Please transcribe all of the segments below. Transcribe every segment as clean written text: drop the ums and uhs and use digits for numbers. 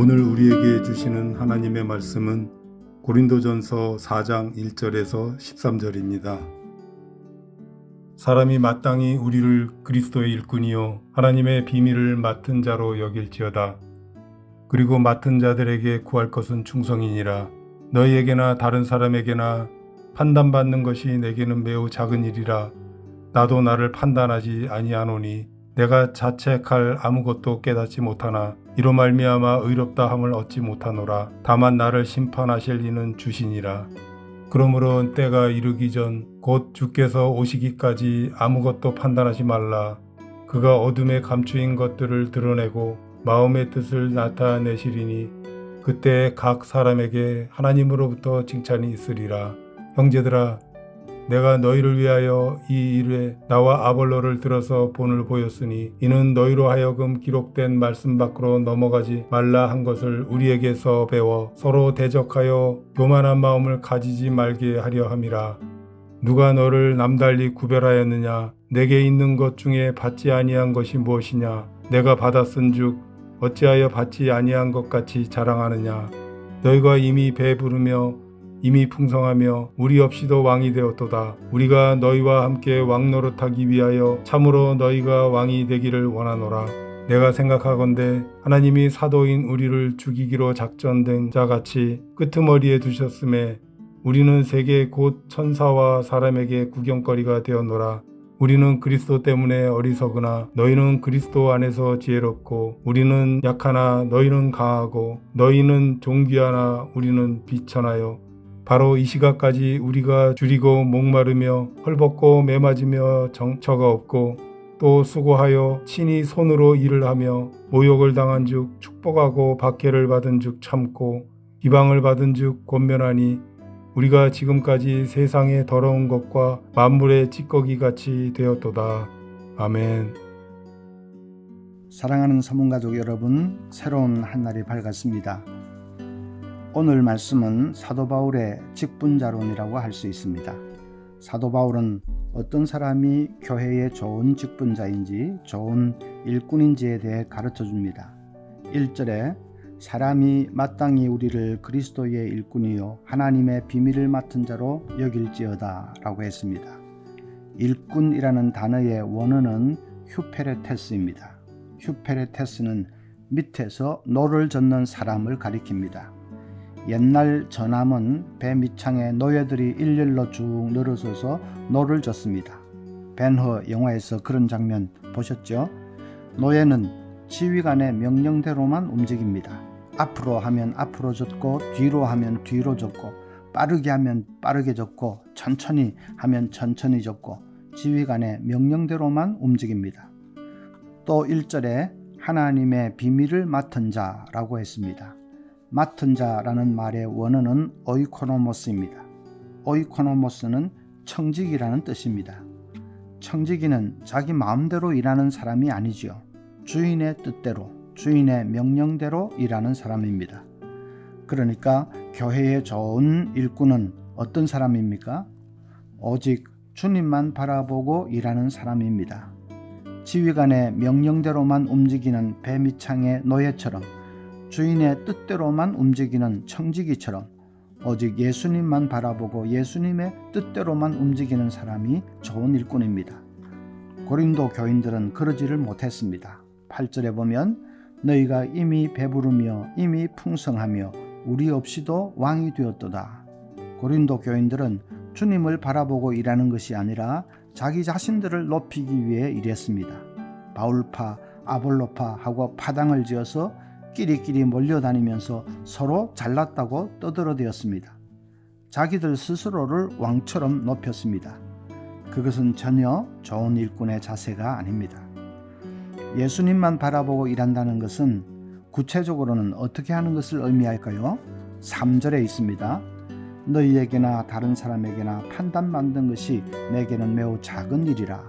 오늘 우리에게 주시는 하나님의 말씀은 고린도전서 4장 1절에서 13절입니다. 사람이 마땅히 우리를 그리스도의 일꾼이요 하나님의 비밀을 맡은 자로 여길지어다. 그리고 맡은 자들에게 구할 것은 충성이니라. 너희에게나 다른 사람에게나 판단받는 것이 내게는 매우 작은 일이라. 나도 나를 판단하지 아니하노니 내가 자책할 아무것도 깨닫지 못하나 이로 말미암아 의롭다 함을 얻지 못하노라. 다만 나를 심판하실 이는 주시니라. 그러므로 때가 이르기 전 곧 주께서 오시기까지 아무것도 판단하지 말라. 그가 어둠에 감추인 것들을 드러내고 마음의 뜻을 나타내시리니 그때 각 사람에게 하나님으로부터 칭찬이 있으리라. 형제들아, 내가 너희를 위하여 이 일에 나와 아볼로를 들어서 본을 보였으니 이는 너희로 하여금 기록된 말씀 밖으로 넘어가지 말라 한 것을 우리에게서 배워 서로 대적하여 교만한 마음을 가지지 말게 하려 함이라. 누가 너를 남달리 구별하였느냐? 내게 있는 것 중에 받지 아니한 것이 무엇이냐? 내가 받았은즉 어찌하여 받지 아니한 것 같이 자랑하느냐? 너희가 이미 배부르며 이미 풍성하며 우리 없이도 왕이 되었도다. 우리가 너희와 함께 왕 노릇하기 위하여 참으로 너희가 왕이 되기를 원하노라. 내가 생각하건대 하나님이 사도인 우리를 죽이기로 작전된 자같이 끄트머리에 두셨음에 우리는 세계 곧 천사와 사람에게 구경거리가 되었노라. 우리는 그리스도 때문에 어리석으나 너희는 그리스도 안에서 지혜롭고 우리는 약하나 너희는 강하고 너희는 존귀하나 우리는 비천하여 바로 이 시각까지 우리가 줄이고 목마르며 헐벗고 매맞으며 정처가 없고 또 수고하여 친히 손으로 일을 하며 모욕을 당한 즉 축복하고 박해를 받은 즉 참고 비방을 받은 즉 권면하니 우리가 지금까지 세상의 더러운 것과 만물의 찌꺼기 같이 되었도다. 아멘. 사랑하는 사문가족 여러분, 새로운 한날이 밝았습니다. 오늘 말씀은 사도 바울의 직분자론이라고 할 수 있습니다. 사도 바울은 어떤 사람이 교회의 좋은 직분자인지 좋은 일꾼인지에 대해 가르쳐 줍니다. 1절에 사람이 마땅히 우리를 그리스도의 일꾼이요 하나님의 비밀을 맡은 자로 여길지어다 라고 했습니다. 일꾼이라는 단어의 원어는 휴페레테스입니다. 휴페레테스는 밑에서 노를 젓는 사람을 가리킵니다. 옛날 전함은 배 밑창에 노예들이 일렬로 쭉 늘어서서 노를 젓습니다. 벤허 영화에서 그런 장면 보셨죠? 노예는 지휘관의 명령대로만 움직입니다. 앞으로 하면 앞으로 젓고 뒤로 하면 뒤로 젓고 빠르게 하면 빠르게 젓고 천천히 하면 천천히 젓고 지휘관의 명령대로만 움직입니다. 또 1절에 하나님의 비밀을 맡은 자라고 했습니다. 맡은 자라는 말의 원어는 오이코노모스입니다. 오이코노모스는 청지기라는 뜻입니다. 청지기는 자기 마음대로 일하는 사람이 아니지요. 주인의 뜻대로, 주인의 명령대로 일하는 사람입니다. 그러니까 교회의 좋은 일꾼은 어떤 사람입니까? 오직 주님만 바라보고 일하는 사람입니다. 지휘관의 명령대로만 움직이는 배 밑창의 노예처럼 주인의 뜻대로만 움직이는 청지기처럼 오직 예수님만 바라보고 예수님의 뜻대로만 움직이는 사람이 좋은 일꾼입니다. 고린도 교인들은 그러지를 못했습니다. 8절에 보면 너희가 이미 배부르며 이미 풍성하며 우리 없이도 왕이 되었도다. 고린도 교인들은 주님을 바라보고 일하는 것이 아니라 자기 자신들을 높이기 위해 일했습니다. 바울파, 아볼로파 하고 파당을 지어서 끼리끼리 몰려다니면서 서로 잘났다고 떠들어대었습니다. 자기들 스스로를 왕처럼 높였습니다. 그것은 전혀 좋은 일꾼의 자세가 아닙니다. 예수님만 바라보고 일한다는 것은 구체적으로는 어떻게 하는 것을 의미할까요? 3절에 있습니다. 너희에게나 다른 사람에게나 판단받는 것이 내게는 매우 작은 일이라.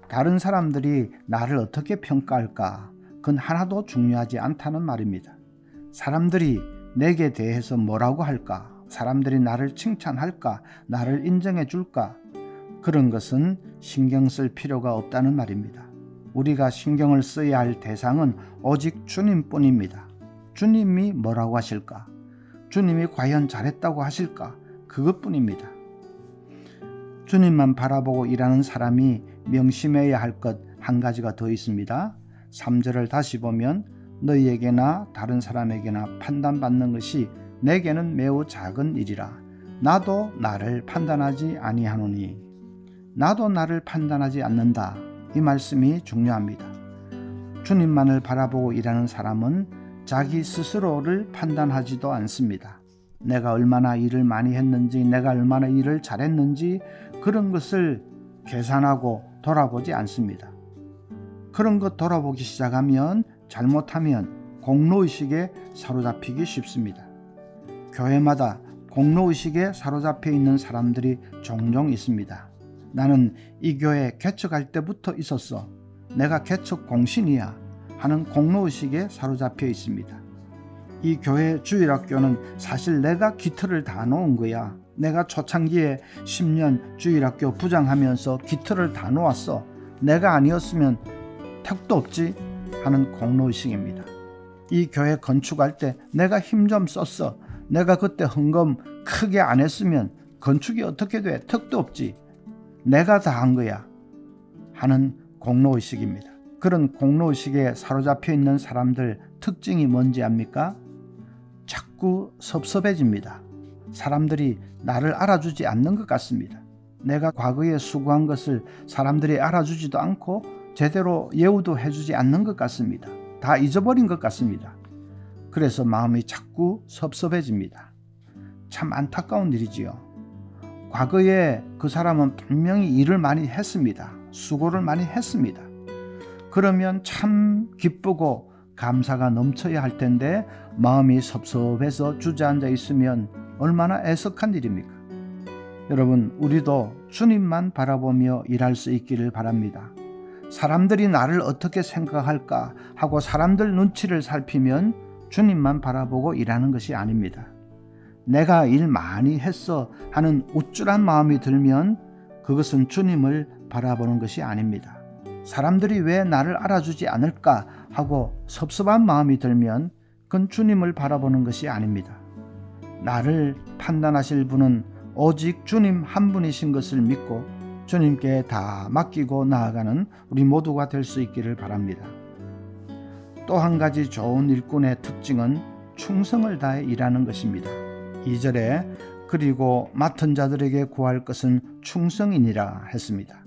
다른 사람들이 나를 어떻게 평가할까? 그건 하나도 중요하지 않다는 말입니다. 사람들이 내게 대해서 뭐라고 할까? 사람들이 나를 칭찬할까? 나를 인정해 줄까? 그런 것은 신경 쓸 필요가 없다는 말입니다. 우리가 신경을 써야 할 대상은 오직 주님뿐입니다. 주님이 뭐라고 하실까? 주님이 과연 잘했다고 하실까? 그것뿐입니다. 주님만 바라보고 일하는 사람이 명심해야 할 것 한 가지가 더 있습니다. 3절을 다시 보면 너희에게나 다른 사람에게나 판단받는 것이 내게는 매우 작은 일이라. 나도 나를 판단하지 아니하노니. 나도 나를 판단하지 않는다. 이 말씀이 중요합니다. 주님만을 바라보고 일하는 사람은 자기 스스로를 판단하지도 않습니다. 내가 얼마나 일을 많이 했는지, 내가 얼마나 일을 잘했는지 그런 것을 계산하고 돌아보지 않습니다. 그런 것 돌아보기 시작하면 잘못하면 공로의식에 사로잡히기 쉽습니다. 교회마다 공로의식에 사로잡혀 있는 사람들이 종종 있습니다. 나는 이 교회 개척할 때부터 있었어. 내가 개척 공신이야 하는 공로의식에 사로잡혀 있습니다. 이 교회 주일학교는 사실 내가 기틀을 다 놓은 거야. 내가 초창기에 10년 주일학교 부장하면서 기틀을 다 놓았어. 내가 아니었으면 택도 없지 하는 공로의식입니다. 이 교회 건축할 때 내가 힘 좀 썼어. 내가 그때 헌금 크게 안 했으면 건축이 어떻게 돼? 택도 없지. 내가 다 한 거야 하는 공로의식입니다. 그런 공로의식에 사로잡혀 있는 사람들 특징이 뭔지 압니까? 자꾸 섭섭해집니다. 사람들이 나를 알아주지 않는 것 같습니다. 내가 과거에 수고한 것을 사람들이 알아주지도 않고 제대로 예우도 해주지 않는 것 같습니다. 다 잊어버린 것 같습니다. 그래서 마음이 자꾸 섭섭해집니다. 참 안타까운 일이지요. 과거에 그 사람은 분명히 일을 많이 했습니다. 수고를 많이 했습니다. 그러면 참 기쁘고 감사가 넘쳐야 할 텐데 마음이 섭섭해서 주저앉아 있으면 얼마나 애석한 일입니까? 여러분, 우리도 주님만 바라보며 일할 수 있기를 바랍니다. 사람들이 나를 어떻게 생각할까 하고 사람들 눈치를 살피면 주님만 바라보고 일하는 것이 아닙니다. 내가 일 많이 했어 하는 우쭐한 마음이 들면 그것은 주님을 바라보는 것이 아닙니다. 사람들이 왜 나를 알아주지 않을까 하고 섭섭한 마음이 들면 그건 주님을 바라보는 것이 아닙니다. 나를 판단하실 분은 오직 주님 한 분이신 것을 믿고 주님께 다 맡기고 나아가는 우리 모두가 될 수 있기를 바랍니다. 또 한 가지 좋은 일꾼의 특징은 충성을 다해 일하는 것입니다. 2절에 그리고 맡은 자들에게 구할 것은 충성이니라 했습니다.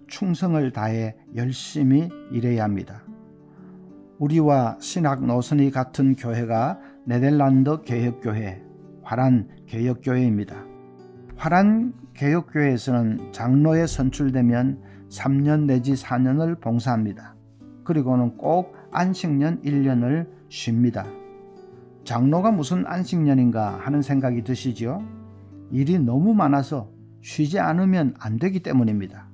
충성을 다해 열심히 일해야 합니다. 우리와 신학 노선이 같은 교회가 네덜란드 개혁교회, 화란 개혁교회입니다. 화란 개혁교회에서는 장로에 선출되면 3년 내지 4년을 봉사합니다. 그리고는 꼭 안식년 1년을 쉽니다. 장로가 무슨 안식년인가 하는 생각이 드시죠? 일이 너무 많아서 쉬지 않으면 안 되기 때문입니다.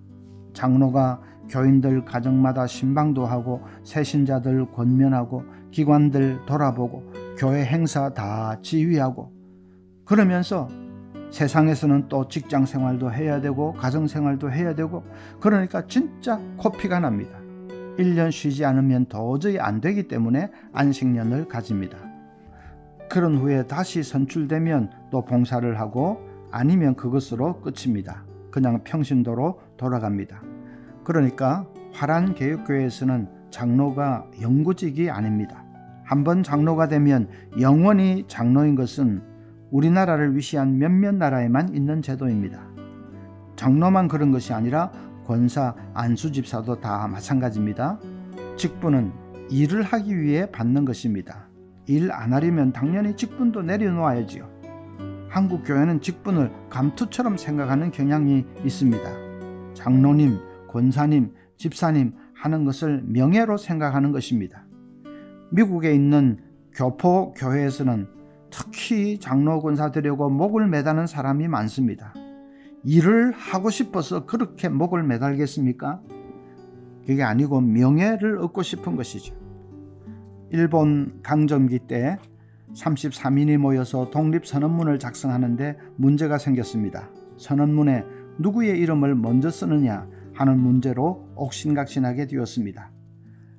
장로가 교인들 가정마다 신방도 하고 새신자들 권면하고 기관들 돌아보고 교회 행사 다 지휘하고 그러면서 세상에서는 또 직장 생활도 해야 되고 가정 생활도 해야 되고 그러니까 진짜 코피가 납니다. 1년 쉬지 않으면 도저히 안 되기 때문에 안식년을 가집니다. 그런 후에 다시 선출되면 또 봉사를 하고 아니면 그것으로 끝입니다. 그냥 평신도로 돌아갑니다. 그러니까 화란 개혁교회에서는 장로가 영구직이 아닙니다. 한번 장로가 되면 영원히 장로인 것은 우리나라를 위시한 몇몇 나라에만 있는 제도입니다. 장로만 그런 것이 아니라 권사, 안수집사도 다 마찬가지입니다. 직분은 일을 하기 위해 받는 것입니다. 일 안 하려면 당연히 직분도 내려놓아야지요. 한국 교회는 직분을 감투처럼 생각하는 경향이 있습니다. 장로님, 권사님, 집사님 하는 것을 명예로 생각하는 것입니다. 미국에 있는 교포 교회에서는 특히 장로 권사들에게 목을 매다는 사람이 많습니다. 일을 하고 싶어서 그렇게 목을 매달겠습니까? 그게 아니고 명예를 얻고 싶은 것이죠. 일본 강점기 때 33인이 모여서 독립선언문을 작성하는데 문제가 생겼습니다. 선언문에 누구의 이름을 먼저 쓰느냐 하는 문제로 옥신각신하게 되었습니다.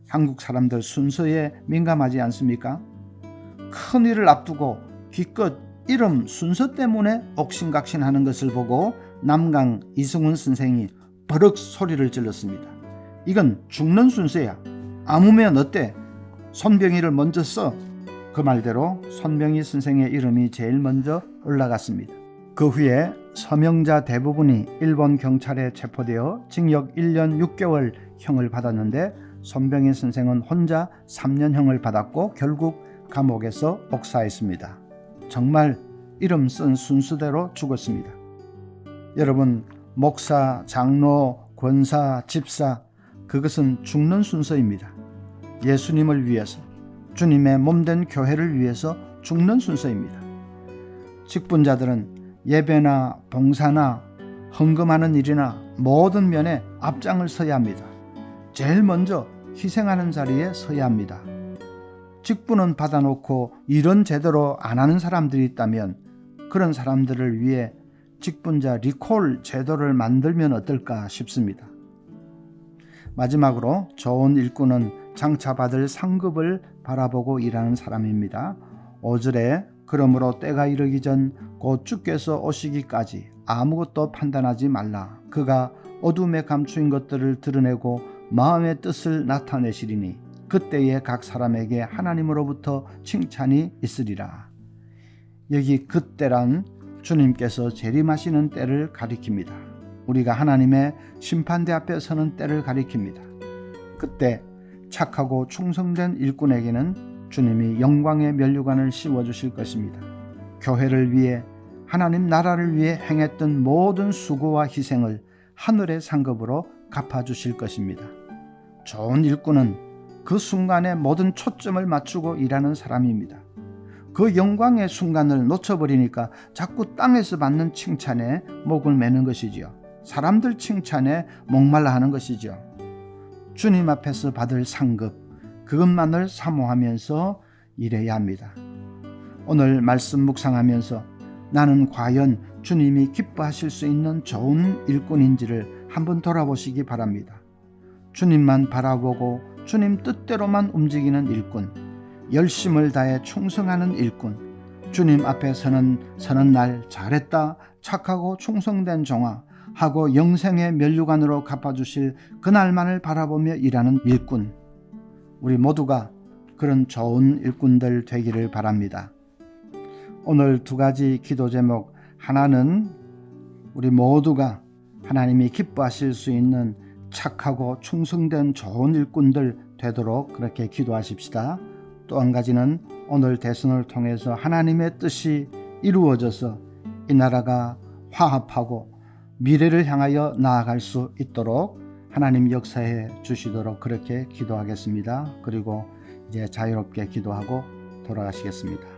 한국 사람들 순서에 민감하지 않습니까? 큰 일을 앞두고 기껏 이름 순서 때문에 옥신각신하는 것을 보고 남강 이승훈 선생이 버럭 소리를 질렀습니다. 이건 죽는 순서야. 아무면 어때? 손병희를 먼저 써. 그 말대로 손병희 선생의 이름이 제일 먼저 올라갔습니다. 그 후에 서명자 대부분이 일본 경찰에 체포되어 징역 1년 6개월 형을 받았는데 손병희 선생은 혼자 3년형을 받았고 결국 감옥에서 옥사했습니다. 정말 이름 쓴 순서대로 죽었습니다. 여러분, 목사, 장로, 권사, 집사, 그것은 죽는 순서입니다. 예수님을 위해서, 주님의 몸된 교회를 위해서 죽는 순서입니다. 직분자들은 예배나 봉사나 헌금하는 일이나 모든 면에 앞장을 서야 합니다. 제일 먼저 희생하는 자리에 서야 합니다. 직분은 받아놓고 일은 제대로 안 하는 사람들이 있다면 그런 사람들을 위해 직분자 리콜 제도를 만들면 어떨까 싶습니다. 마지막으로 좋은 일꾼은 장차 받을 상급을 바라보고 일하는 사람입니다. 5절에 그러므로 때가 이르기 전 곧 주께서 오시기까지 아무것도 판단하지 말라. 그가 어둠에 감추인 것들을 드러내고 마음의 뜻을 나타내시리니 그때에 각 사람에게 하나님으로부터 칭찬이 있으리라. 여기 그때란 주님께서 재림하시는 때를 가리킵니다. 우리가 하나님의 심판대 앞에 서는 때를 가리킵니다. 그때 착하고 충성된 일꾼에게는 주님이 영광의 면류관을 씌워주실 것입니다. 교회를 위해 하나님 나라를 위해 행했던 모든 수고와 희생을 하늘의 상급으로 갚아주실 것입니다. 좋은 일꾼은 그 순간에 모든 초점을 맞추고 일하는 사람입니다. 그 영광의 순간을 놓쳐버리니까 자꾸 땅에서 받는 칭찬에 목을 매는 것이지요. 사람들 칭찬에 목말라 하는 것이죠. 주님 앞에서 받을 상급, 그것만을 사모하면서 일해야 합니다. 오늘 말씀 묵상하면서 나는 과연 주님이 기뻐하실 수 있는 좋은 일꾼인지를 한번 돌아보시기 바랍니다. 주님만 바라보고 주님 뜻대로만 움직이는 일꾼, 열심을 다해 충성하는 일꾼, 주님 앞에 서는 날 잘했다, 착하고 충성된 종아 하고 영생의 면류관으로 갚아주실 그날만을 바라보며 일하는 일꾼, 우리 모두가 그런 좋은 일꾼들 되기를 바랍니다. 오늘 두 가지 기도 제목, 하나는 우리 모두가 하나님이 기뻐하실 수 있는 착하고 충성된 좋은 일꾼들 되도록 그렇게 기도하십시다. 또 한 가지는 오늘 대선을 통해서 하나님의 뜻이 이루어져서 이 나라가 화합하고 미래를 향하여 나아갈 수 있도록 하나님 역사해 주시도록 그렇게 기도하겠습니다. 그리고 이제 자유롭게 기도하고 돌아가시겠습니다.